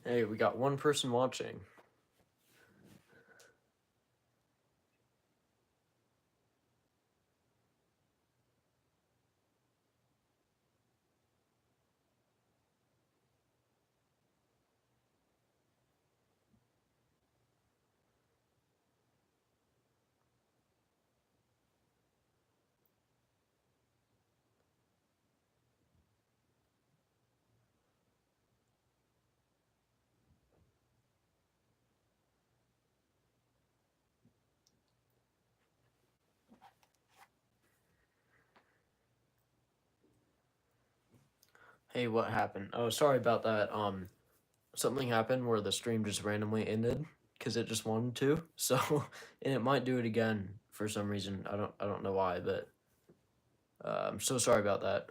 Hey, we got one person watching. Hey, what happened? Oh, sorry about that. Something happened where the stream just randomly ended because it just wanted to. So, and it might do it again for some reason. I don't know why, but I'm so sorry about that.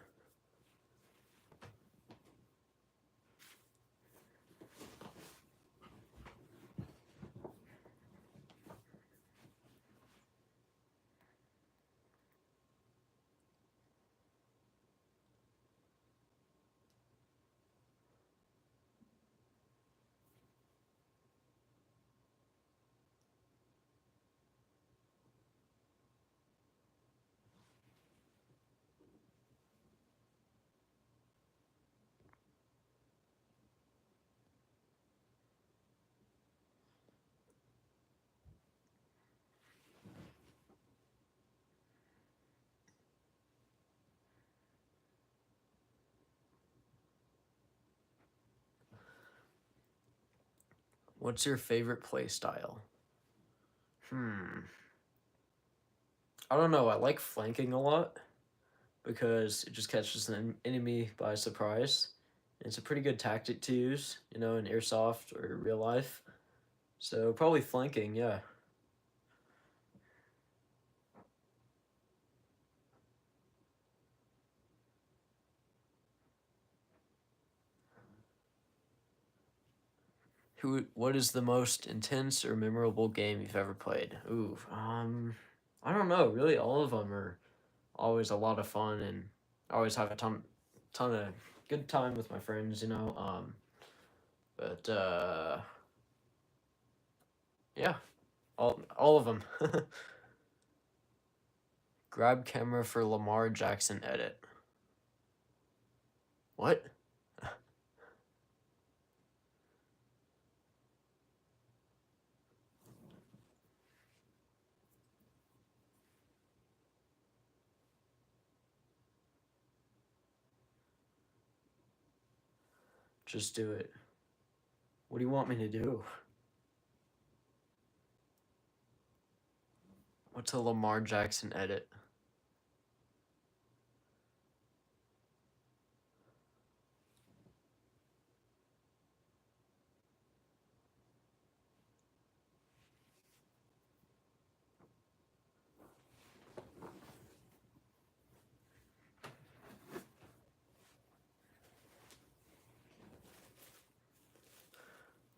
What's your favorite play style? I don't know. I like flanking a lot because it just catches an enemy by surprise. It's a pretty good tactic to use, in airsoft or real life. So probably flanking, yeah. What is the most intense or memorable game you've ever played? Ooh, I don't know. Really, all of them are always a lot of fun, and I always have a ton of good time with my friends. But yeah, all of them. Grab camera for Lamar Jackson edit. What? Just do it. What do you want me to do? What's a Lamar Jackson edit?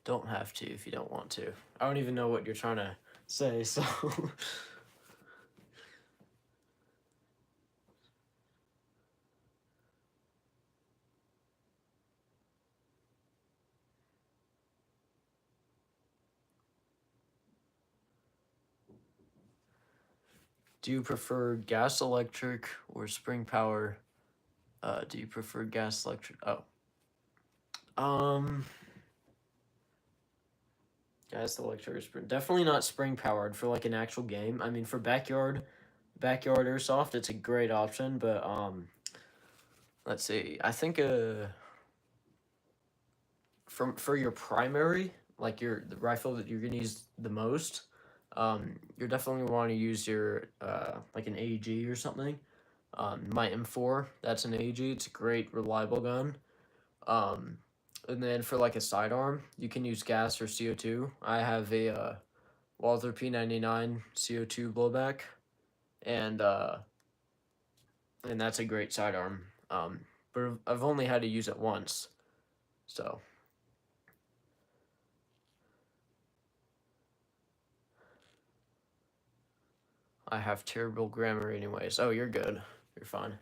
Don't have to if you don't want to. I don't even know what you're trying to say, so. Do you prefer gas electric or spring power? Do you prefer gas electric? Oh. Um, gas electric or spring? Definitely not spring powered for like an actual game. I mean, for backyard airsoft, it's a great option, but let's see. I think for your primary, like the rifle that you're gonna use the most, you're definitely want to use your like an AEG or something. My M4, that's an AEG. It's a great reliable gun. Um, and then for like a sidearm, you can use gas or CO2. I have a Walther P99 CO2 blowback, and uh, and that's a great sidearm. But I've only had to use it once, so I have terrible grammar anyways. Oh, you're good. You're fine.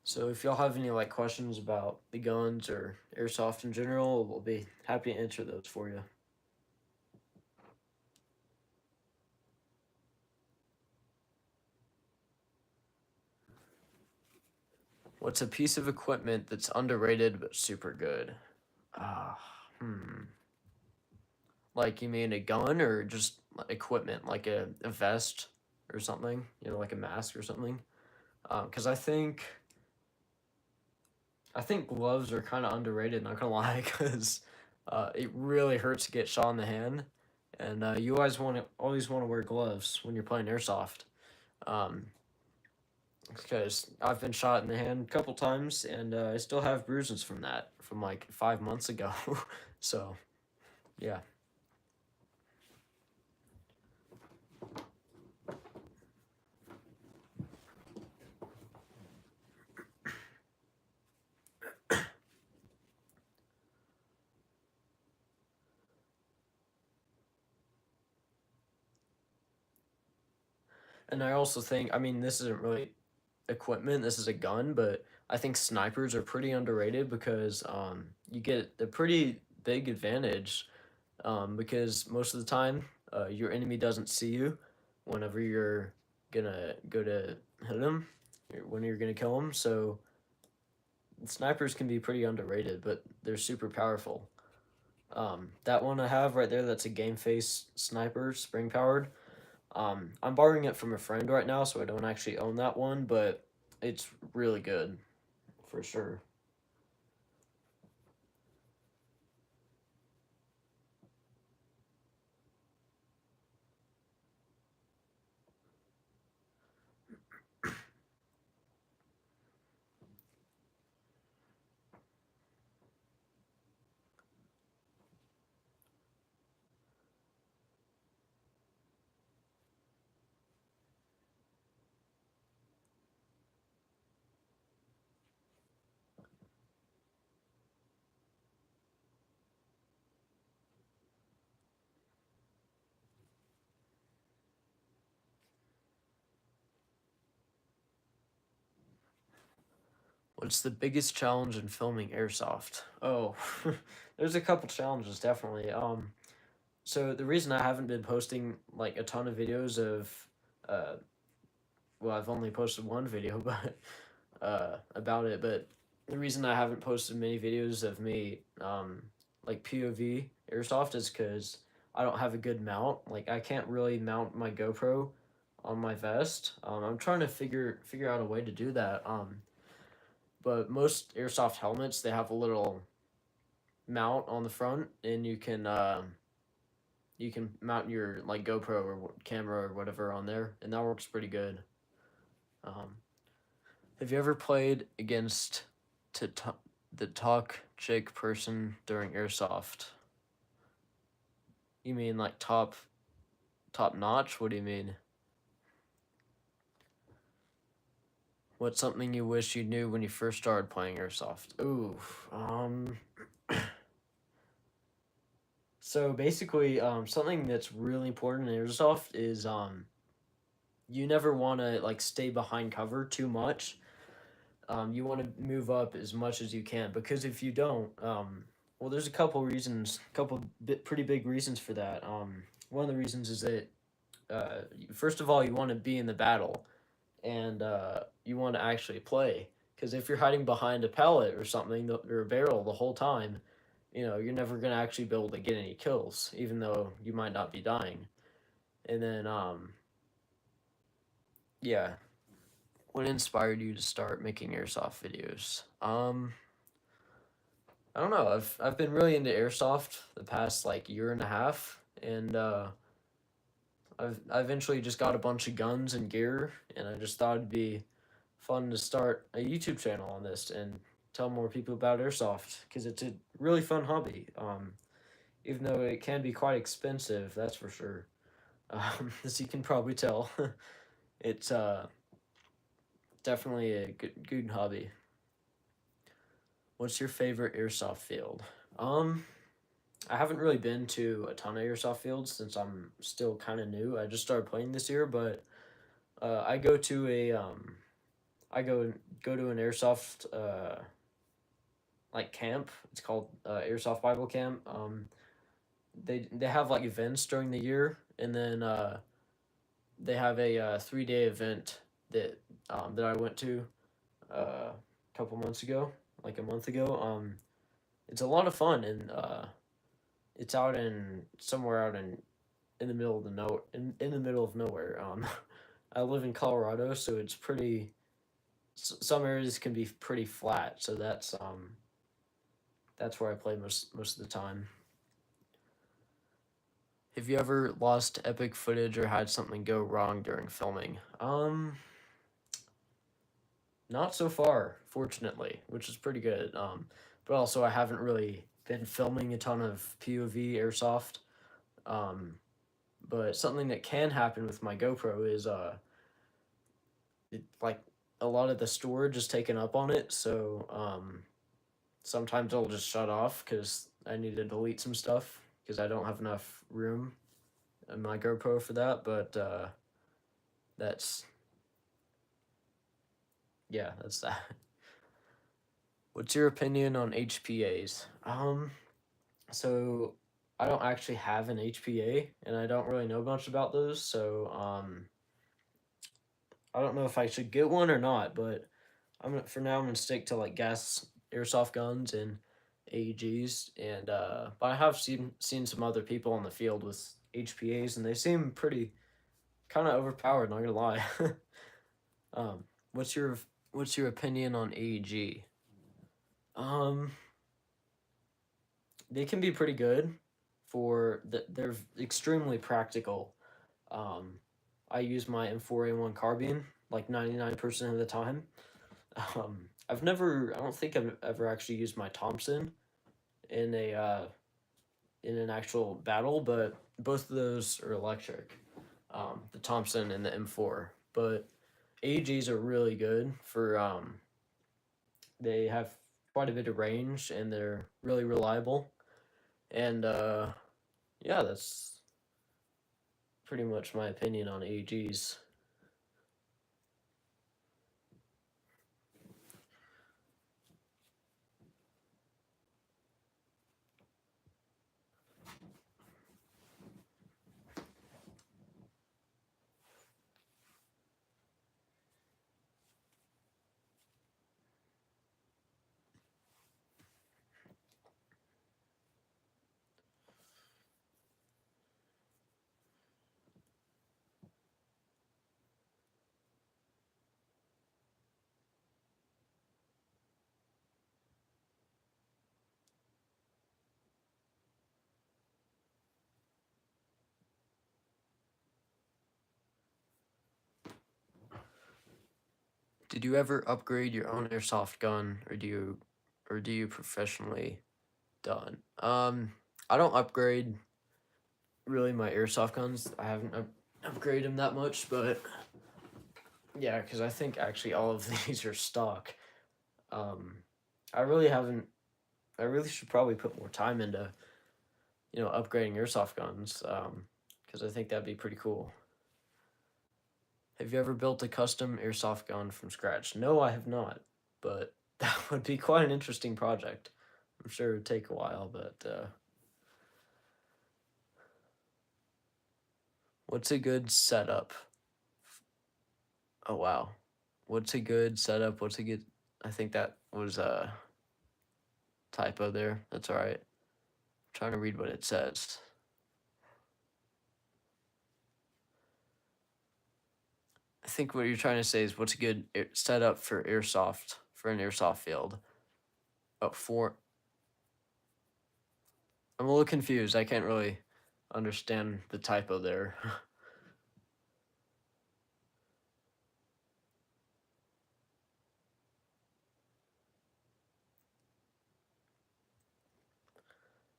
So if y'all have any like questions about the guns or airsoft in general, we'll be happy to answer those for you. What's a piece of equipment that's underrated but super good? Ah, hmm. Like you mean a gun or just equipment, like a vest or something? You know, like a mask or something? Because I think gloves are kind of underrated. Not gonna lie, because it really hurts to get shot in the hand, and you always want to wear gloves when you're playing airsoft. Um, because I've been shot in the hand a couple times, and I still have bruises from that from like 5 months ago. So yeah. And I also think, I mean, this isn't really equipment, this is a gun, but I think snipers are pretty underrated because you get a pretty big advantage because most of the time your enemy doesn't see you whenever you're gonna go to hit him, when you're gonna kill him. So snipers can be pretty underrated, but they're super powerful. That one I have right there, that's a game face sniper, spring powered. I'm borrowing it from a friend right now, so I don't actually own that one, but it's really good for sure. What's the biggest challenge in filming airsoft? Oh, there's a couple challenges definitely. So the reason I haven't been posting like a ton of videos of, uh, well, I've only posted one video, but about it. But the reason I haven't posted many videos of me, like POV airsoft, is because I don't have a good mount. Like I can't really mount my GoPro on my vest. I'm trying to figure out a way to do that. But most airsoft helmets, they have a little mount on the front, and you can mount your like GoPro or camera or whatever on there, and that works pretty good. Um, have you ever played against to the talk chick person during airsoft? You mean like top notch? What do you mean? What's something you wish you knew when you first started playing airsoft? Ooh, um, so basically, something that's really important in airsoft is you never want to like stay behind cover too much. You want to move up as much as you can because if you don't, well, there's a couple reasons, pretty big reasons for that. One of the reasons is that first of all, you want to be in the battle and you want to actually play. Because if you're hiding behind a pallet or something or a barrel the whole time, you're never gonna actually be able to get any kills, even though you might not be dying. And then, yeah, what inspired you to start making airsoft videos? I don't know. I've been really into airsoft the past like year and a half, and I eventually just got a bunch of guns and gear, and I just thought it'd be fun to start a YouTube channel on this and tell more people about airsoft because it's a really fun hobby. Even though it can be quite expensive, that's for sure. As you can probably tell, it's definitely a good hobby. What's your favorite airsoft field? Um, I haven't really been to a ton of airsoft fields since I'm still kind of new. I just started playing this year, but I go to I go to an airsoft like camp. It's called Airsoft Bible Camp. They have like events during the year, and then they have a 3 day event that that I went to a couple months ago, like a month ago. It's a lot of fun, and it's out in somewhere out in the middle of the in the middle of nowhere. I live in Colorado, so it's pretty. Some areas can be pretty flat, so that's where I play most of the time. Have you ever lost epic footage or had something go wrong during filming? Not so far, fortunately, which is pretty good. But also I haven't really been filming a ton of POV airsoft. Um, but something that can happen with my GoPro is like a lot of the storage is taken up on it, so sometimes it'll just shut off because I need to delete some stuff because I don't have enough room in my GoPro for that. But that's yeah, that's that. What's your opinion on HPAs? So I don't actually have an HPA, and I don't really know much about those. So I don't know if I should get one or not. But for now. I'm gonna stick to like gas airsoft guns and AEGs, and but I have seen some other people in the field with HPAs, and they seem pretty kind of overpowered. Not gonna lie. um, what's your what's your opinion on AEG? Um, they can be pretty good they're extremely practical. Um, I use my M4A1 carbine like 99% of the time. I don't think I've ever actually used my Thompson in a in an actual battle, but both of those are electric. The Thompson and the M4, but AGs are really good for they have quite a bit of range and they're really reliable. And yeah, that's pretty much my opinion on AGs. Did you ever upgrade your own airsoft gun, or do you professionally done? I don't upgrade really my airsoft guns. I haven't upgraded them that much, but yeah, because I think actually all of these are stock. Um, I really haven't. I really should probably put more time into upgrading airsoft guns. Because I think that'd be pretty cool. Have you ever built a custom airsoft gun from scratch? No, I have not, but that would be quite an interesting project. I'm sure it would take a while, but what's a good setup? Oh wow, what's a good setup? What's a good? I think that was a typo there. That's all right. I'm trying to read what it says. I think what you're trying to say is what's a good setup for airsoft for an airsoft field. Oh, I'm a little confused. I can't really understand the typo there.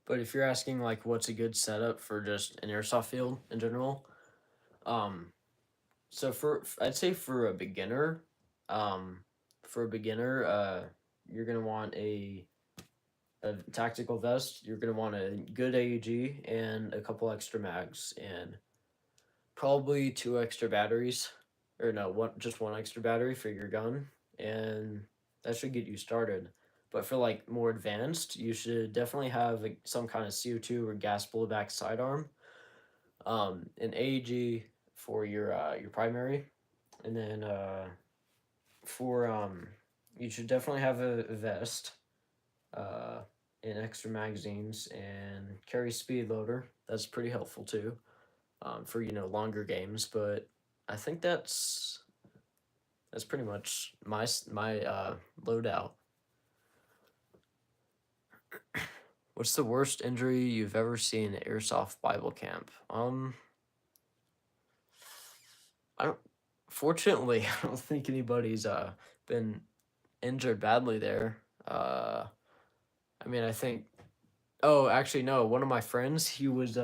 But if you're asking like what's a good setup for just an airsoft field in general, um, so I'd say for a beginner, you're gonna want a tactical vest. You're gonna want a good AEG and a couple extra mags and probably two extra batteries, or no, one extra battery for your gun, and that should get you started. But for like more advanced, you should definitely have like, some kind of CO2 or gas blowback sidearm, an AEG for your primary, and then for you should definitely have a vest, uh, and extra magazines, and carry speed loader. That's pretty helpful too, for longer games. But I think that's pretty much my loadout. What's the worst injury you've ever seen at Airsoft Bible Camp? I don't. Fortunately, I don't think anybody's been injured badly there. I mean, I think. Oh, actually, no. One of my friends, he went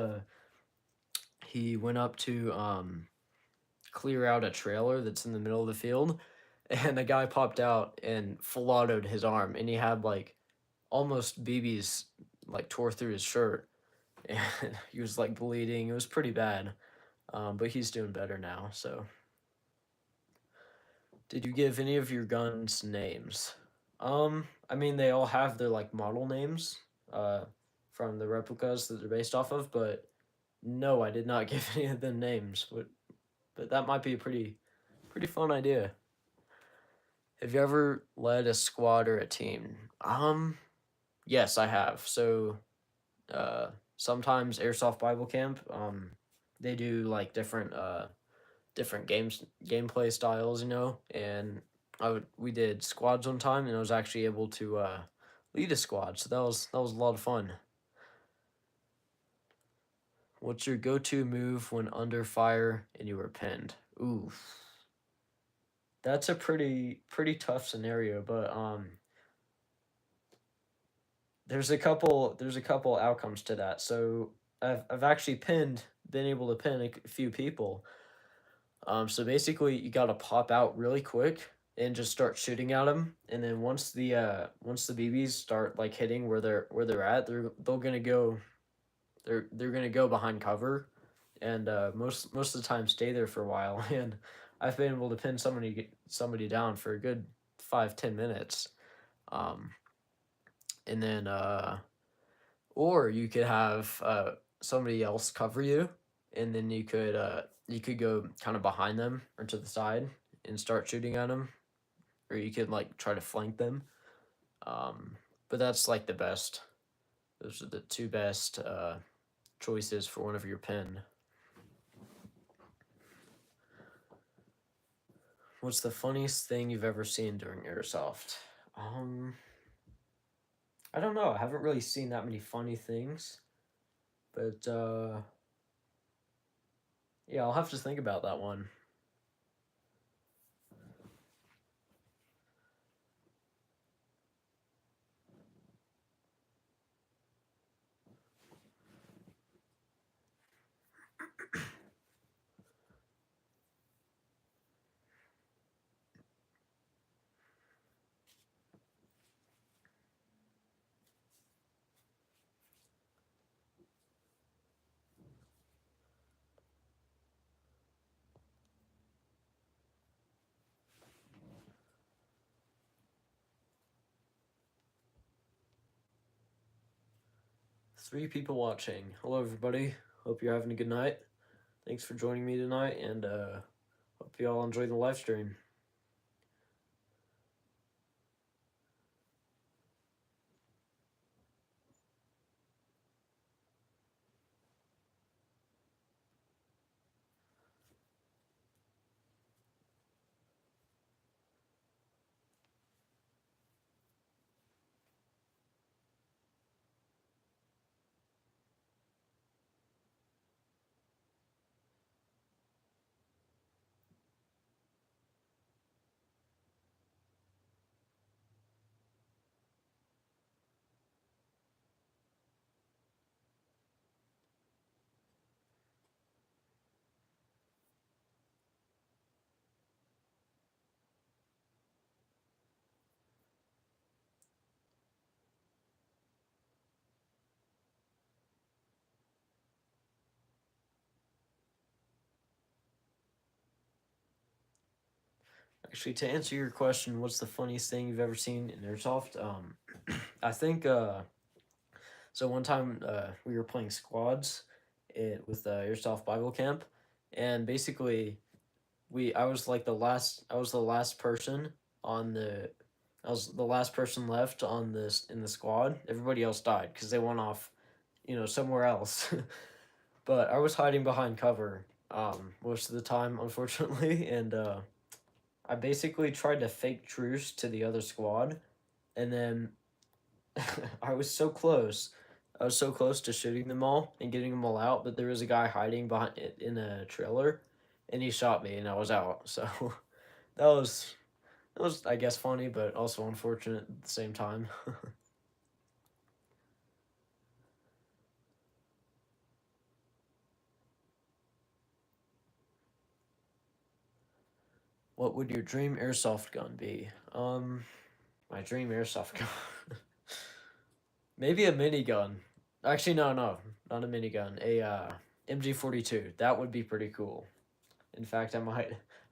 up to clear out a trailer that's in the middle of the field, and a guy popped out and full autoed his arm, and he had like almost BBs like tore through his shirt, and he was like bleeding. It was pretty bad, but he's doing better now. So, did you give any of your guns names? I mean, they all have their like model names, uh, from the replicas that they're based off of, but no, I did not give any of them names. But that might be a pretty fun idea. Have you ever led a squad or a team? Yes, I have. So, uh, sometimes Airsoft Bible Camp, they do like different gameplay styles, and we did squads one time, and I was actually able to lead a squad, so that was a lot of fun. What's your go-to move when under fire and you were pinned? Ooh, that's a pretty tough scenario, but there's a couple outcomes to that. So I've actually been able to pin a few people. So basically, you got to pop out really quick and just start shooting at them. And then once the BBs start like hitting where they're at, they're gonna go behind cover, and most of the time stay there for a while. And I've been able to pin somebody down for a good 5-10 minutes. Um, and then or you could have somebody else cover you, and then you could go kind of behind them or to the side and start shooting at them, or you could like try to flank them. But that's like the best. Those are the two best choices for whenever you're pinned. What's the funniest thing you've ever seen during airsoft? Um, I don't know. I haven't really seen that many funny things, but yeah, I'll have to think about that one. 3 people watching. Hello, everybody. Hope you're having a good night. Thanks for joining me tonight, and hope you all enjoy the live stream. Actually, to answer your question, what's the funniest thing you've ever seen in airsoft? I think so. One time, we were playing squads, with airsoft Bible camp, and basically I was like the last. I was the last person on the. I was the last person left on this in the squad. Everybody else died because they went off, somewhere else. But I was hiding behind cover most of the time, unfortunately, and I basically tried to fake truce to the other squad, and then I was so close. I was so close to shooting them all and getting them all out, but there was a guy hiding behind it in a trailer, and he shot me, and I was out. So that was that was I guess funny, but also unfortunate at the same time. What would your dream airsoft gun be? My dream airsoft gun. Maybe a minigun. Actually, no, not a minigun. A MG42. That would be pretty cool. In fact, I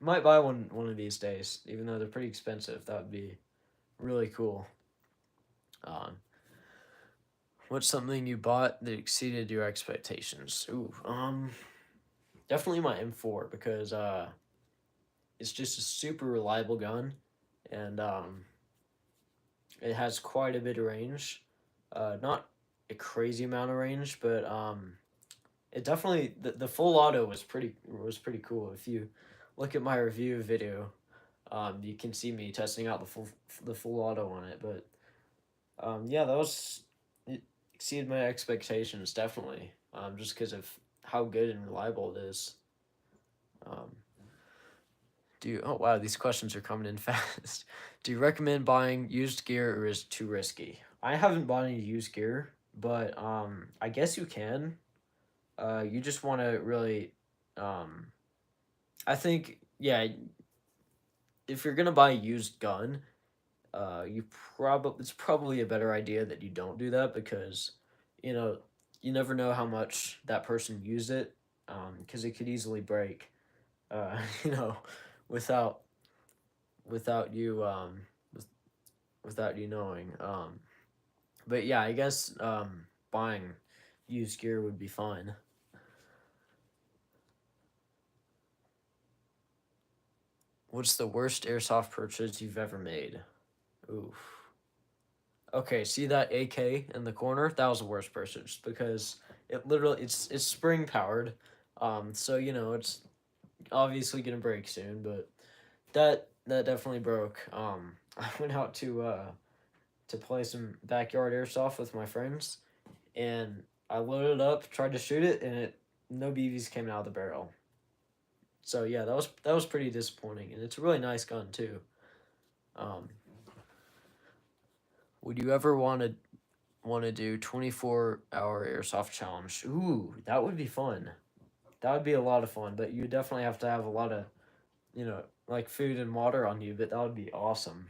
might buy one of these days, even though they're pretty expensive. That would be really cool. Um, what's something you bought that exceeded your expectations? Ooh, definitely my M4 because it's just a super reliable gun, and it has quite a bit of range. Not a crazy amount of range, but it definitely the full auto was pretty cool. If you look at my review video, you can see me testing out the full auto on it. But yeah, it exceeded my expectations definitely. Just because of how good and reliable it is. Um, oh wow, these questions are coming in fast. Do you recommend buying used gear or is it too risky? I haven't bought any used gear, but I guess you can. You just want to really, um, I think, yeah, if you're gonna buy a used gun, it's probably a better idea that you don't do that because, you know, you never know how much that person used it, because it could easily break, you know, without without you with, without you knowing. But yeah, I guess buying used gear would be fine. What's the worst airsoft purchase you've ever made? Oof. Okay, see that AK in the corner? That was the worst purchase because it's spring powered. So it's obviously gonna break soon, but that definitely broke. I went out to play some backyard airsoft with my friends, and I loaded up, tried to shoot it, and no BBs came out of the barrel. So yeah, that was pretty disappointing, and it's a really nice gun too. Um, would you ever want to do 24-hour airsoft challenge? Ooh, that would be fun. That would be a lot of fun, but you definitely have to have a lot of, like food and water on you, but that would be awesome.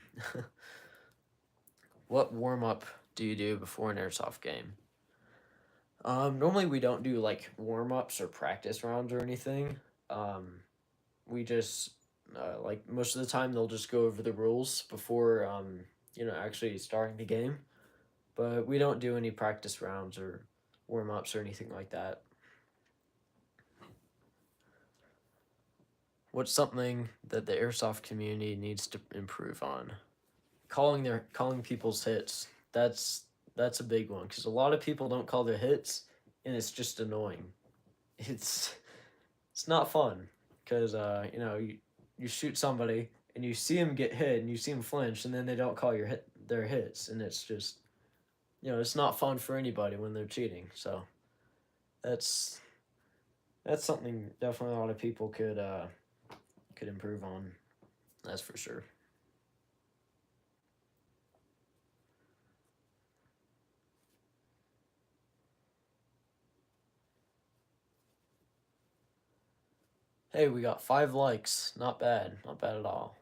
What warm up do you do before an airsoft game? Normally we don't do like warm ups or practice rounds or anything. Um, we just like most of the time they'll just go over the rules before actually starting the game, but we don't do any practice rounds or warm ups or anything like that. What's something that the airsoft community needs to improve on? Calling people's hits. That's a big one because a lot of people don't call their hits, and it's just annoying. It's it's not fun because you shoot somebody and you see them get hit and you see them flinch and then they don't call their hits, and it's just it's not fun for anybody when they're cheating. So that's that's something definitely a lot of people could improve on. That's for sure. Hey, we got 5 likes. Not bad. Not bad at all.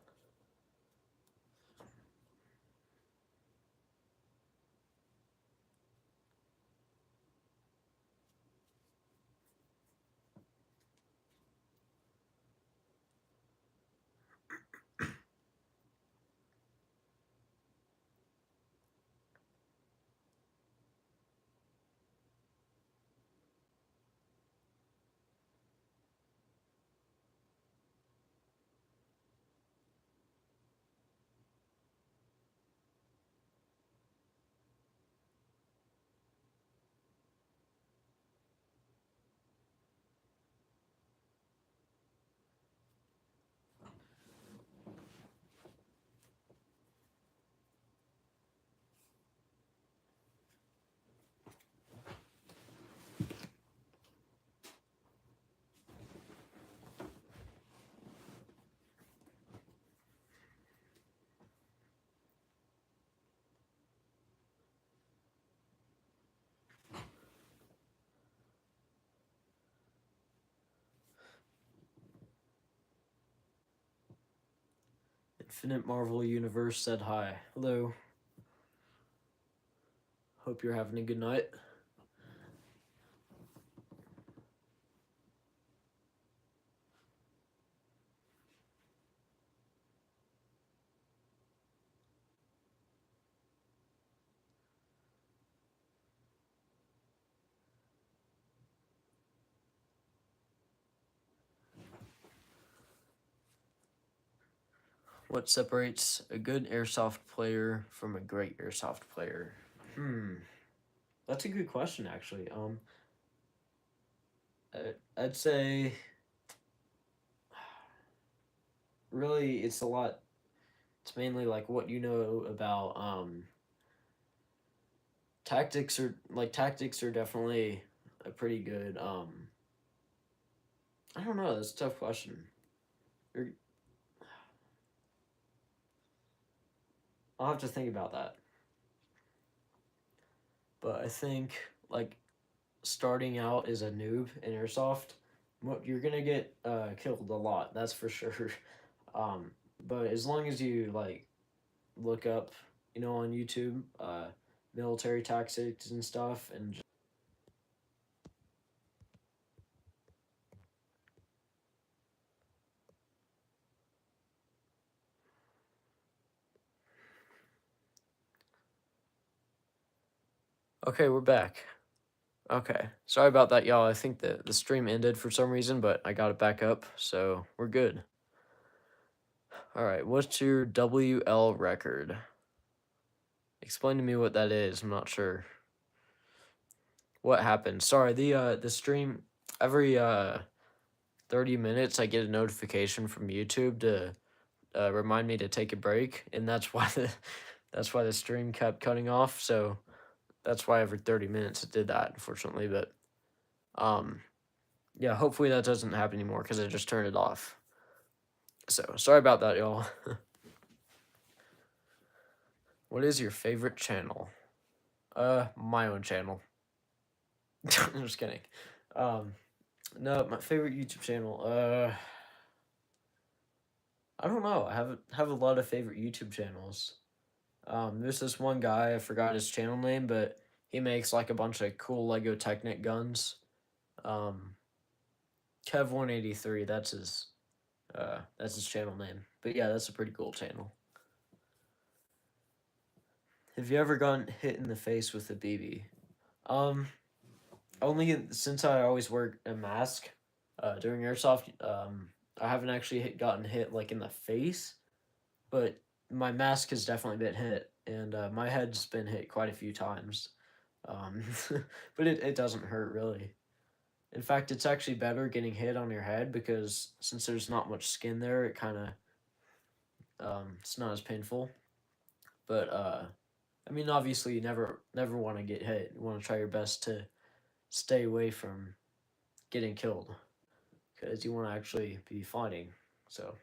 Infinite Marvel Universe said hi. Hello. Hope you're having a good night. What separates a good airsoft player from a great airsoft player? That's a good question, actually. I'd say really it's a lot. It's mainly like what you know about tactics are definitely a pretty good. I don't know. That's a tough question. You're, I'll have to think about that. But I think like starting out as a noob in airsoft, you're gonna get killed a lot. That's for sure. Um, but as long as you like look up, on YouTube, military tactics and stuff, and okay, we're back. Okay, sorry about that, y'all. I think the stream ended for some reason, but I got it back up, so we're good. All right, what's your WL record? Explain to me what that is. I'm not sure. What happened? Sorry, the stream every 30 minutes I get a notification from YouTube to remind me to take a break, and that's why the stream kept cutting off. So that's why every 30 minutes it did that, unfortunately. But yeah, hopefully that doesn't happen anymore because I just turned it off. So sorry about that, y'all. What is your favorite channel? My own channel. I'm just kidding. No, my favorite YouTube channel. I don't know. I have a lot of favorite YouTube channels. There's this one guy, I forgot his channel name, but he makes like a bunch of cool Lego Technic guns. Um, Kev183, that's his channel name. But yeah, that's a pretty cool channel. Have you ever gotten hit in the face with a BB? Um, Only since I always wear a mask, during airsoft. I haven't actually gotten hit like in the face, but my mask has definitely been hit, and my head's been hit quite a few times. Um, but it doesn't hurt really. In fact, it's actually better getting hit on your head because since there's not much skin there, it kind of it's not as painful. But I mean, obviously, you never want to get hit. You want to try your best to stay away from getting killed because you want to actually be fighting. So.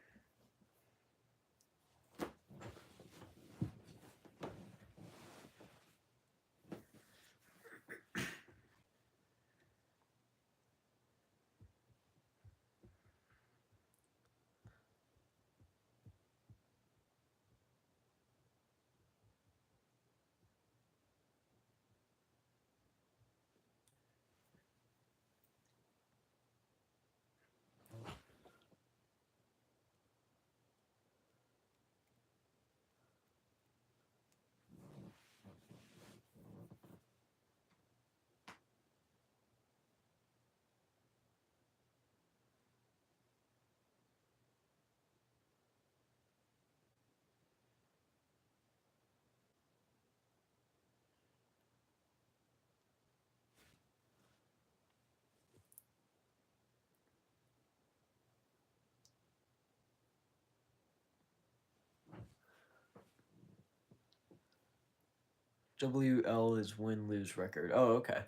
WL is win lose record. Oh, okay.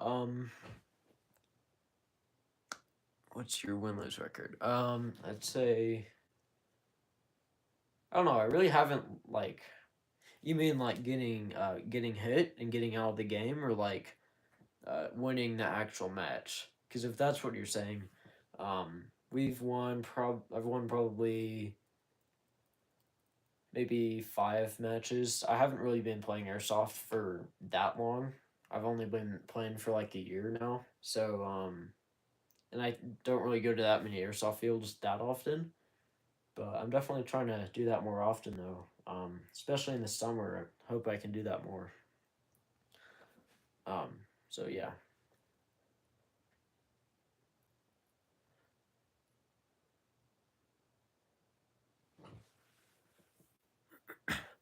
Um, what's your win lose record? I'd say I don't know. I really haven't like. You mean like getting hit and getting out of the game, or like winning the actual match? Because if that's what you're saying, I've won probably maybe 5 matches. I haven't really been playing airsoft for that long. I've only been playing for like a year now. So and I don't really go to that many airsoft fields that often. But I'm definitely trying to do that more often though. Especially in the summer. I hope I can do that more. Um, so yeah.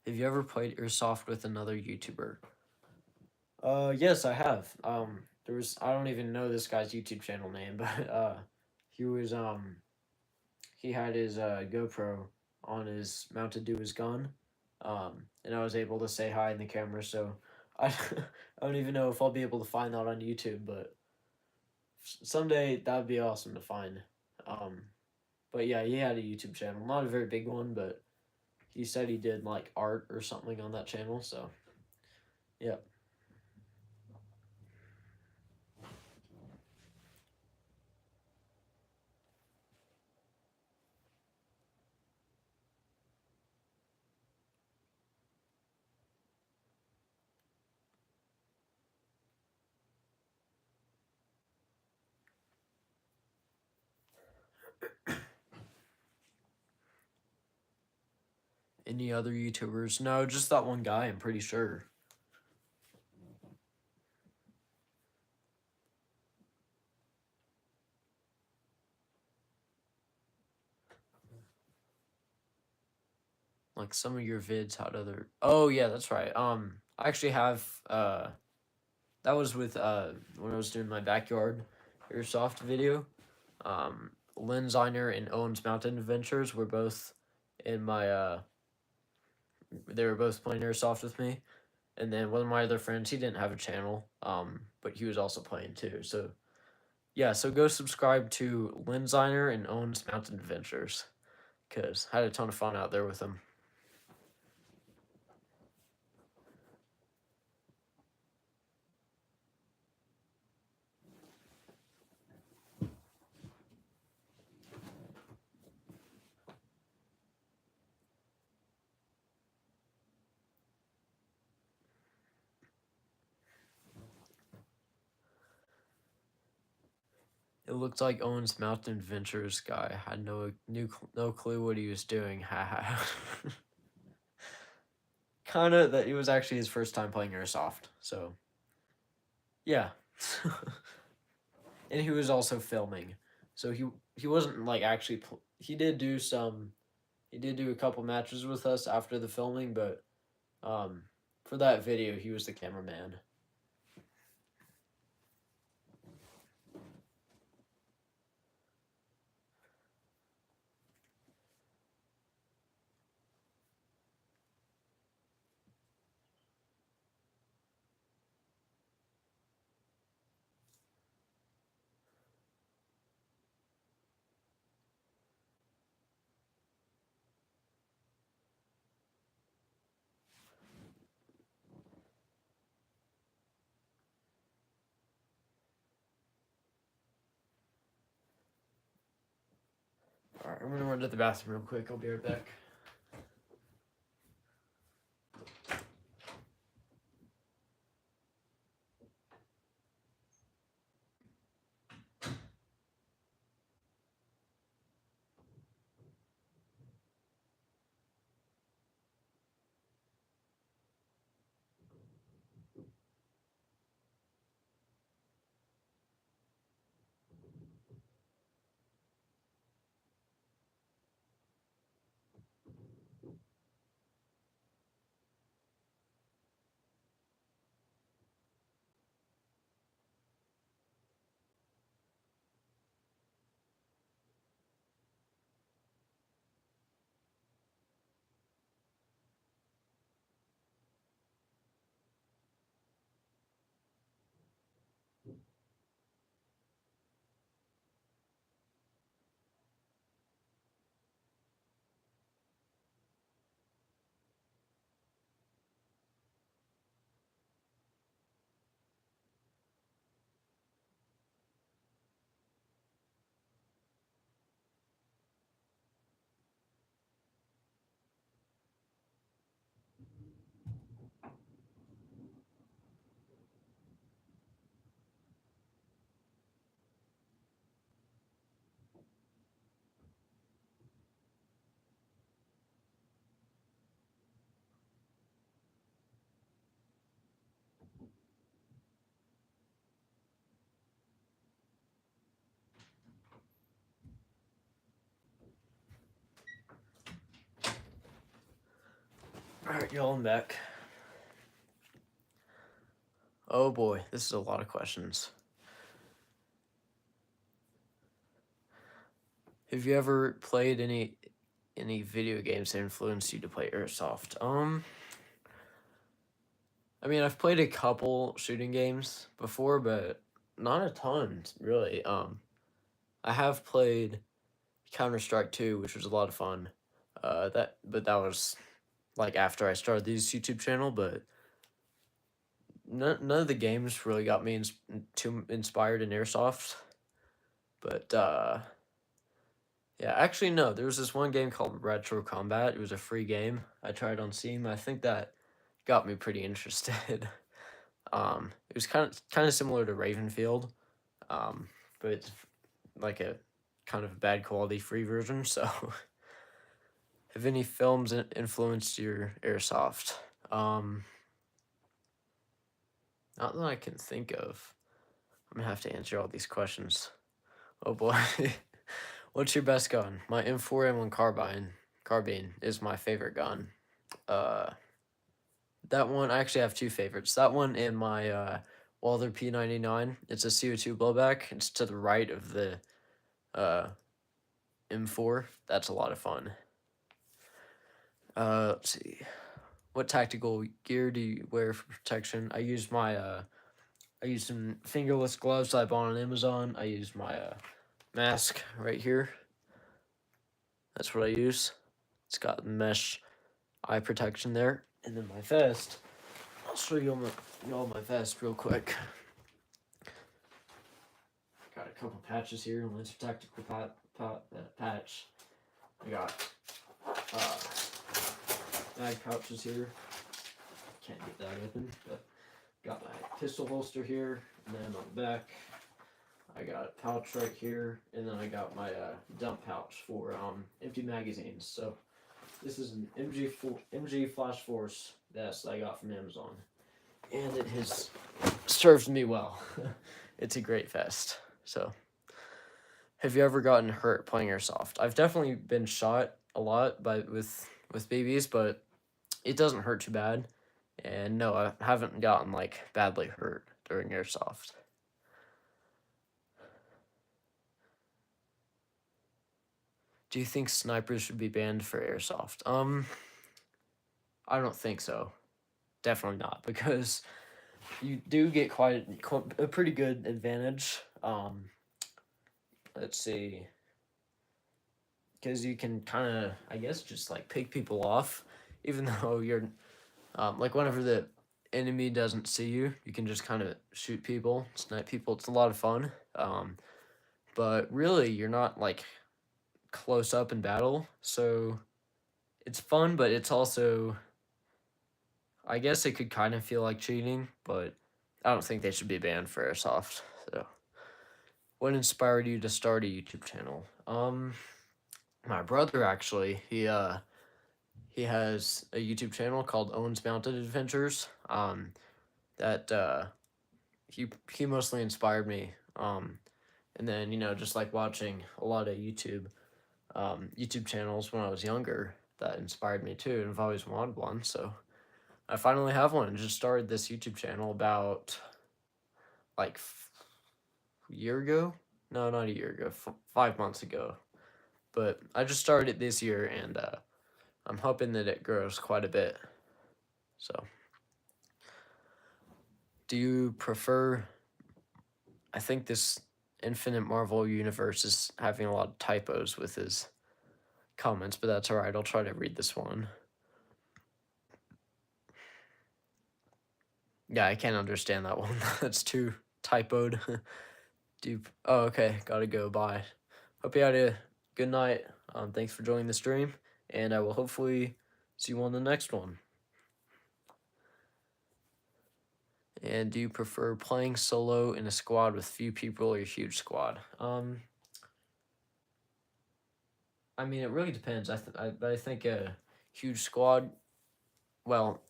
Have you ever played airsoft with another YouTuber? Yes, I have. There was I don't even know this guy's YouTube channel name, but he was he had his GoPro on his mounted to his gun, and I was able to say hi in the camera. So I I don't even know if I'll be able to find that on YouTube, but someday that'd be awesome to find. Um, but yeah, he had a YouTube channel, not a very big one, but he said he did like art or something on that channel. So yeah. Any other YouTubers? No, just that one guy. I'm pretty sure. Like some of your vids had other. Oh yeah, that's right. I actually have that was with when I was doing my backyard airsoft video. Lynn Ziner and Owens Mountain Adventures were both in my they were both playing airsoft with me. And then one of my other friends, he didn't have a channel, but he was also playing too. So yeah, so go subscribe to Lynn Ziner and Owens Mountain Adventures, cause I had a ton of fun out there with them. It looked like Owens Mountain Adventures guy had no clue what he was doing. Haha. Kind of that it was actually his first time playing airsoft. So yeah, and he was also filming, so he wasn't like actually. He did do some. He did do a couple matches with us after the filming, but um, for that video, he was the cameraman. All right, I'm gonna run to the bathroom real quick. I'll be right back. Alright, y'all, I'm back. Oh boy, this is a lot of questions. Have you ever played any video games that influenced you to play Airsoft? I mean, I've played a couple shooting games before, but not a ton, really. I have played Counter-Strike 2, which was a lot of fun. But that was like after I started this YouTube channel, but none of the games really got me too inspired in Airsoft. But yeah, actually no, there was this one game called Retro Combat. It was a free game. I tried on Steam. I think that got me pretty interested. It was kind of similar to Ravenfield, but it's like a kind of bad quality free version. So, have any films influenced your Airsoft? Not that I can think of. I'm gonna have to answer all these questions. Oh boy. What's your best gun? My M4A1 carbine is my favorite gun. That one, I actually have two favorites. That one and my Walther P99. It's a CO2 blowback. It's to the right of the M4. That's a lot of fun. Let's see. What tactical gear do you wear for protection? I use some fingerless gloves I bought on Amazon. I use my mask right here. That's what I use. It's got mesh eye protection there. And then my vest. I'll show you all my vest real quick. Got a couple patches here. Lancer Tactical patch. I got bag pouches here. Can't get that open, but got my pistol holster here, and then on the back, I got a pouch right here, and then I got my dump pouch for empty magazines. So this is an MG Flash Force vest I got from Amazon, and it has served me well. It's a great vest. So, have you ever gotten hurt playing Airsoft? I've definitely been shot a lot with BBs, but it doesn't hurt too bad. And no, I haven't gotten like badly hurt during Airsoft. Do you think snipers should be banned for Airsoft? I don't think so. Definitely not, because you do get quite a pretty good advantage. Let's see. Because you can kind of, I guess, just like pick people off, even though you're, like whenever the enemy doesn't see you, you can just kind of shoot people, snipe people. It's a lot of fun. But really, you're not like close up in battle, so it's fun, but it's also, I guess it could kind of feel like cheating, but I don't think they should be banned for Airsoft. So, what inspired you to start a YouTube channel? My brother actually, he has a YouTube channel called Owen's Mounted Adventures. That he mostly inspired me. And then just like watching a lot of YouTube channels when I was younger, that inspired me too, and I've always wanted one. So I finally have one. Just started this YouTube channel about like a year ago. No, not a year ago. 5 months ago. But I just started it this year, and I'm hoping that it grows quite a bit. So, do you prefer? I think this Infinite Marvel Universe is having a lot of typos with his comments, but that's alright. I'll try to read this one. Yeah, I can't understand that one. That's too typoed. Oh, okay. Gotta go. Bye. Hope you had a good night. Thanks for joining the stream, and I will hopefully see you on the next one. And do you prefer playing solo in a squad with few people or a huge squad? I mean, it really depends. I think a huge squad, well,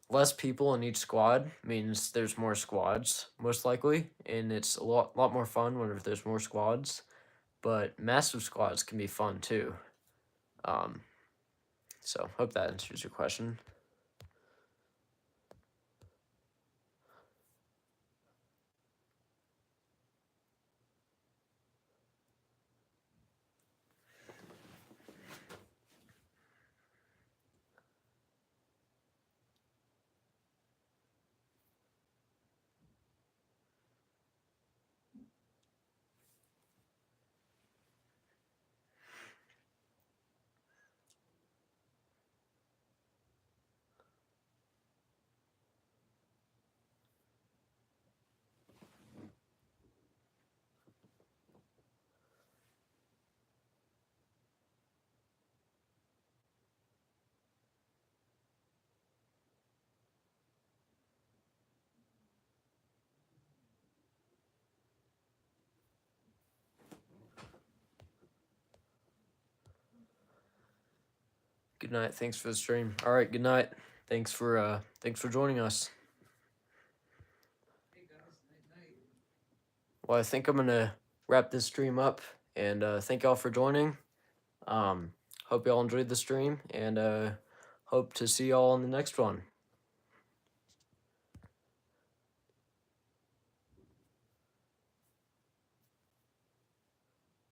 less people in each squad means there's more squads, most likely, and it's a lot more fun whenever there's more squads. But massive squads can be fun too. So hope that answers your question. Good night. Thanks for the stream. All right. Good night. Thanks for joining us. Well, I think I'm gonna wrap this stream up, and thank y'all for joining. Hope y'all enjoyed the stream, and hope to see y'all on the next one.